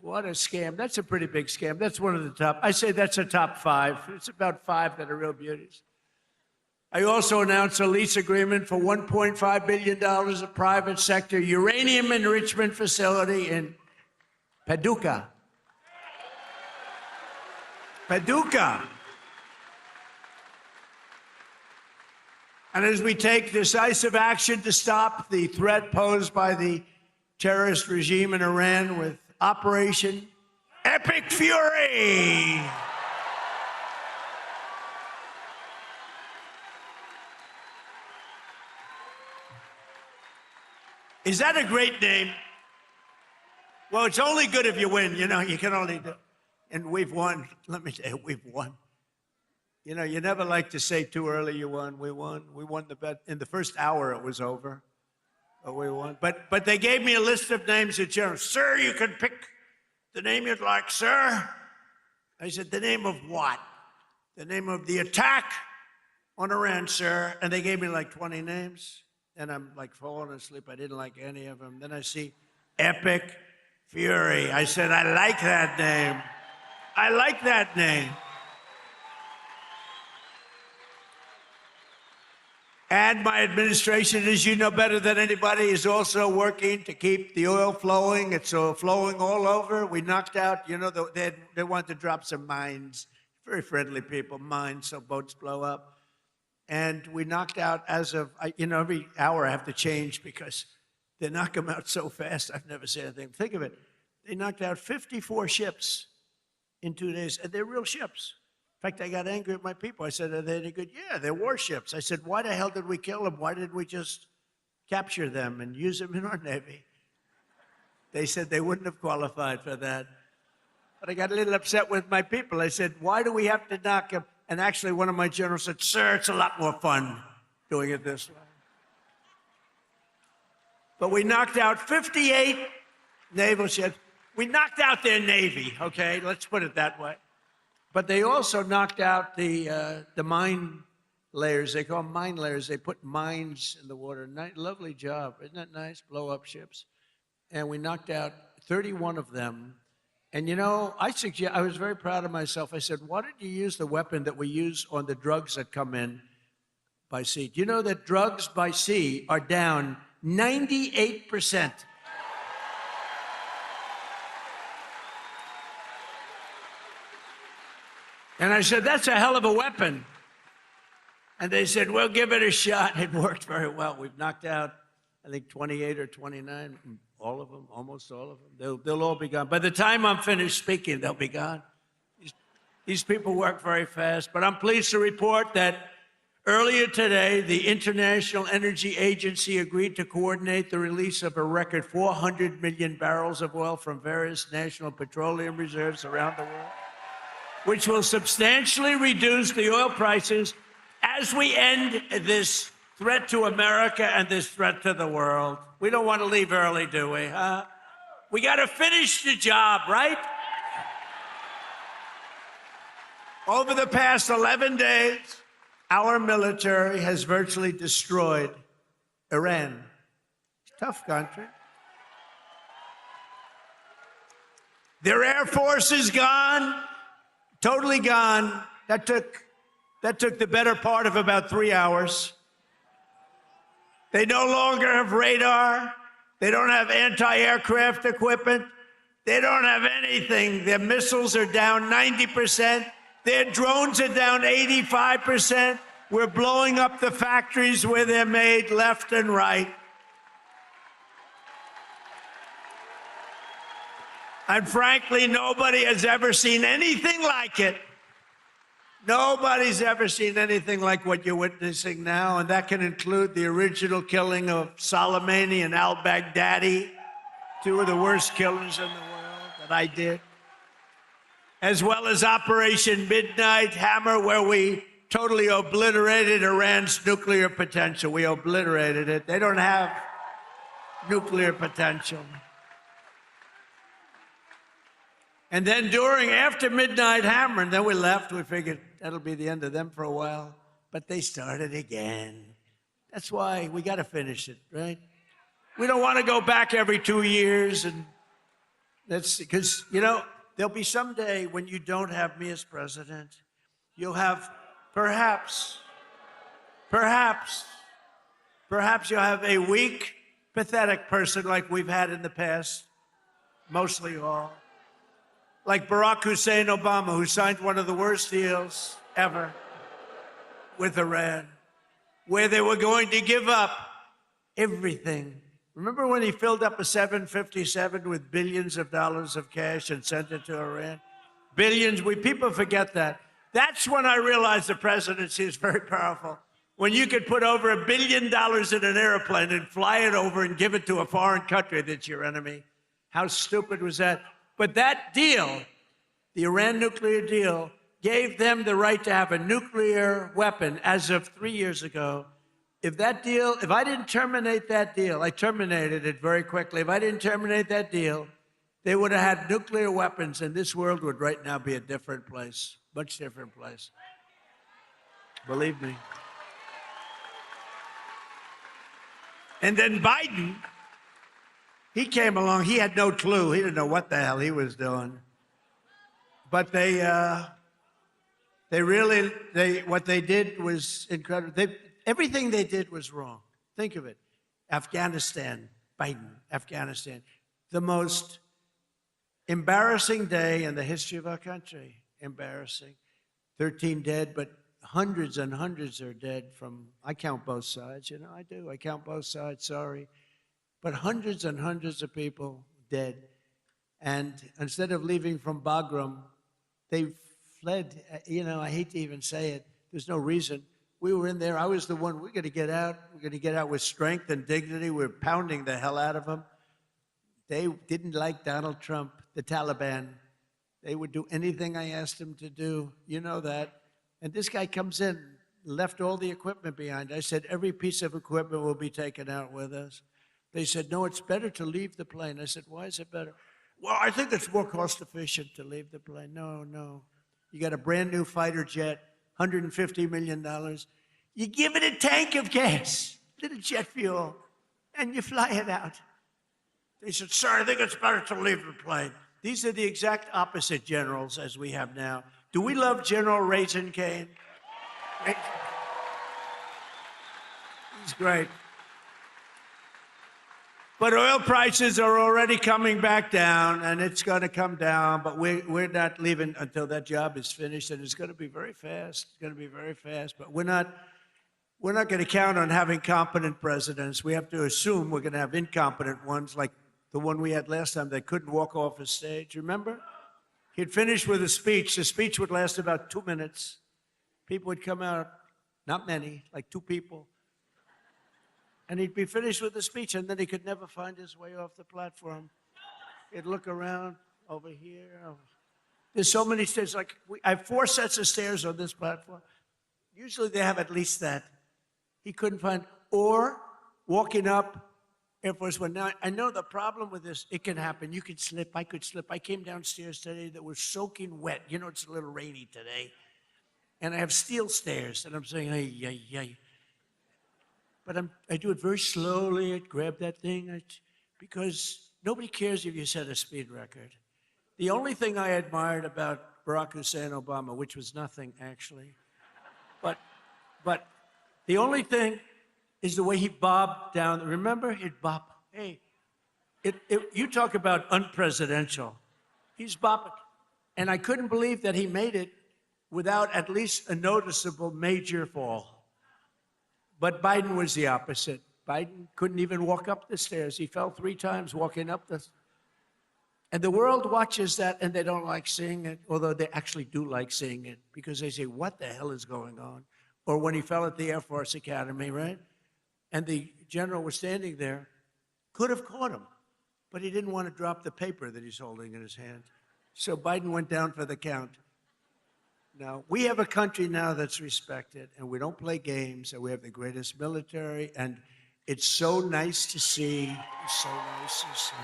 What a scam. That's a pretty big scam. That's one of the top. I say that's a top 5. It's about 5 that are real beauties. I also announced a lease agreement for $1.5 billion of private sector uranium enrichment facility in Paducah. Paducah. And as we take decisive action to stop the threat posed by the terrorist regime in Iran with Operation Epic Fury. Is that a great name? Well, it's only good if you win. You know, you can only do. And we've won. Let me tell you, we've won. You know, you never like to say too early you won. We won. We won the bet. In the first hour, it was over. But we won. But they gave me a list of names at general. Sir, you can pick the name you'd like, sir. I said, the name of what? The name of the attack on Iran, sir. And they gave me like 20 names. And I'm like falling asleep. I didn't like any of them. Then I see Epic Fury. I said, I like that name. I like that name. And my administration, as you know better than anybody, is also working to keep the oil flowing. It's flowing all over. We knocked out, you know, they want to drop some mines. Very friendly people, mines, so boats blow up. And we knocked out as of, you know, every hour I have to change because they knock them out so fast. I've never seen anything. Think of it. They knocked out 54 ships in 2 days, and they're real ships. In fact, I got angry at my people. I said, are they any good? Yeah, they're warships. I said, why the hell did we kill them? Why didn't we just capture them and use them in our Navy? They said they wouldn't have qualified for that. But I got a little upset with my people. I said, why do we have to knock them? And actually, one of my generals said, sir, it's a lot more fun doing it this way. But we knocked out 58 naval ships. We knocked out their Navy, okay? Let's put it that way. But they also knocked out the mine layers. They call them mine layers. They put mines in the water. Lovely job. Isn't that nice? Blow up ships. And we knocked out 31 of them. And, you know, I was very proud of myself. I said, why didn't you use the weapon that we use on the drugs that come in by sea? Do you know that drugs by sea are down 98%? And I said, that's a hell of a weapon. And they said, well, give it a shot. It worked very well. We've knocked out, I think, 28 or 29. All of them, almost all of them. They'll all be gone. By the time I'm finished speaking, they'll be gone. These people work very fast. But I'm pleased to report that earlier today, the International Energy Agency agreed to coordinate the release of a record 400 million barrels of oil from various national petroleum reserves around the world, which will substantially reduce the oil prices as we end this threat to America and this threat to the world. We don't want to leave early, do we? We got to finish the job, right? Over the past 11 days, our military has virtually destroyed Iran. Tough country. Their Air Force is gone, totally gone. That took the better part of about 3 hours. They no longer have radar. They don't have anti-aircraft equipment. They don't have anything. Their missiles are down 90%. Their drones are down 85%. We're blowing up the factories where they're made left and right. And frankly, nobody has ever seen anything like it. Nobody's ever seen anything like what you're witnessing now, and that can include the original killing of Soleimani and al-Baghdadi, 2 of the worst killers in the world that I did, as well as Operation Midnight Hammer, where we totally obliterated Iran's nuclear potential. We obliterated it. They don't have nuclear potential. And then after Midnight Hammer, and then we left, we figured that'll be the end of them for a while. But they started again. That's why we got to finish it, right? We don't want to go back every 2 years and That's because, there'll be some day when you don't have me as president. You'll have perhaps, perhaps you'll have a weak, pathetic person like we've had in the past, mostly all. Like Barack Hussein Obama, who signed one of the worst deals ever with Iran, where they were going to give up everything. Remember when he filled up a 757 with billions of dollars of cash and sent it to Iran? Billions, people forget that. That's when I realized the presidency is very powerful. When you could put over $1 billion in an airplane and fly it over and give it to a foreign country that's your enemy. How stupid was that? But that deal, the Iran nuclear deal, gave them the right to have a nuclear weapon as of 3 years ago. If I didn't terminate that deal, I terminated it very quickly. If I didn't terminate that deal, they would have had nuclear weapons, and this world would right now be a different place, much different place. Believe me. And then Biden, he came along. He had no clue. He didn't know what the hell he was doing. But what they did was incredible. Everything they did was wrong. Think of it. Afghanistan, Biden, Afghanistan. The most embarrassing day in the history of our country. Embarrassing. 13 dead, but hundreds and hundreds are dead I count both sides, I do. I count both sides, sorry. But hundreds and hundreds of people dead. And instead of leaving from Bagram, they fled. I hate to even say it. There's no reason. We were in there. I was the one. We're going to get out. We're going to get out with strength and dignity. We're pounding the hell out of them. They didn't like Donald Trump, the Taliban. They would do anything I asked them to do. You know that. And this guy comes in, left all the equipment behind. I said, every piece of equipment will be taken out with us. They said, no, it's better to leave the plane. I said, why is it better? Well, I think it's more cost efficient to leave the plane. No. You got a brand new fighter jet, $150 million. You give it a tank of gas, little jet fuel, and you fly it out. They said, sir, I think it's better to leave the plane. These are the exact opposite generals as we have now. Do we love General Raisin Cain? He's great. But oil prices are already coming back down, and it's going to come down, but we're not leaving until that job is finished, and it's going to be very fast. It's going to be very fast, but we're not going to count on having competent presidents. We have to assume we're going to have incompetent ones, like the one we had last time that couldn't walk off a stage. Remember? He'd finish with a speech. The speech would last about 2 minutes. People would come out, not many, like 2 people. And he'd be finished with the speech, and then he could never find his way off the platform. He'd look around over here. There's so many stairs. I have 4 sets of stairs on this platform. Usually they have at least that. He couldn't find, or walking up Air Force One. Now, I know the problem with this, it can happen. You could slip. I could slip. I came downstairs today that was soaking wet. It's a little rainy today. And I have steel stairs, and I'm saying, hey. But I do it very slowly. I grab that thing because nobody cares if you set a speed record. The only thing I admired about Barack Hussein Obama, which was nothing actually, but the only thing is the way he bobbed down. Remember, he'd bob. Hey, you talk about unpresidential. He's bobbing, and I couldn't believe that he made it without at least a noticeable major fall. But Biden was the opposite. Biden couldn't even walk up the stairs. He fell 3 times walking up the. And the world watches that, and they don't like seeing it, although they actually do like seeing it, because they say, what the hell is going on? Or when he fell at the Air Force Academy, right? And the general was standing there, could have caught him, but he didn't want to drop the paper that he's holding in his hand. So Biden went down for the count. Now, we have a country now that's respected, and we don't play games, and we have the greatest military, and it's so nice to see. It's so nice to see.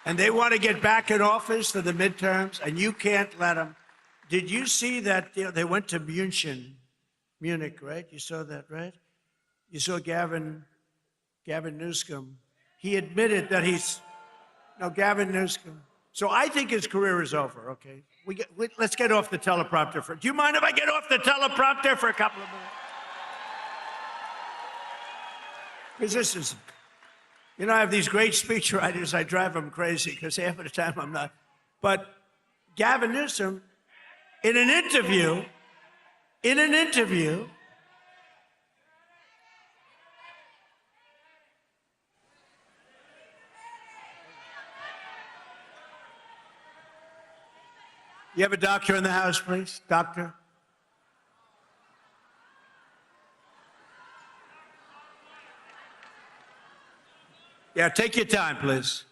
And they want to get back in office for the midterms, and you can't let them. Did you see that they went to Munich, right? You saw that, right? You saw Gavin Newsom. He admitted that No, Gavin Newsom. So I think his career is over, okay? Let's get off the teleprompter for. Do you mind if I get off the teleprompter for a couple of minutes? Because this is, you know, I have these great speechwriters. I drive them crazy because half of the time I'm not. But Gavin Newsom, in an interview, you have a doctor in the house, please? Doctor? Yeah, take your time, please.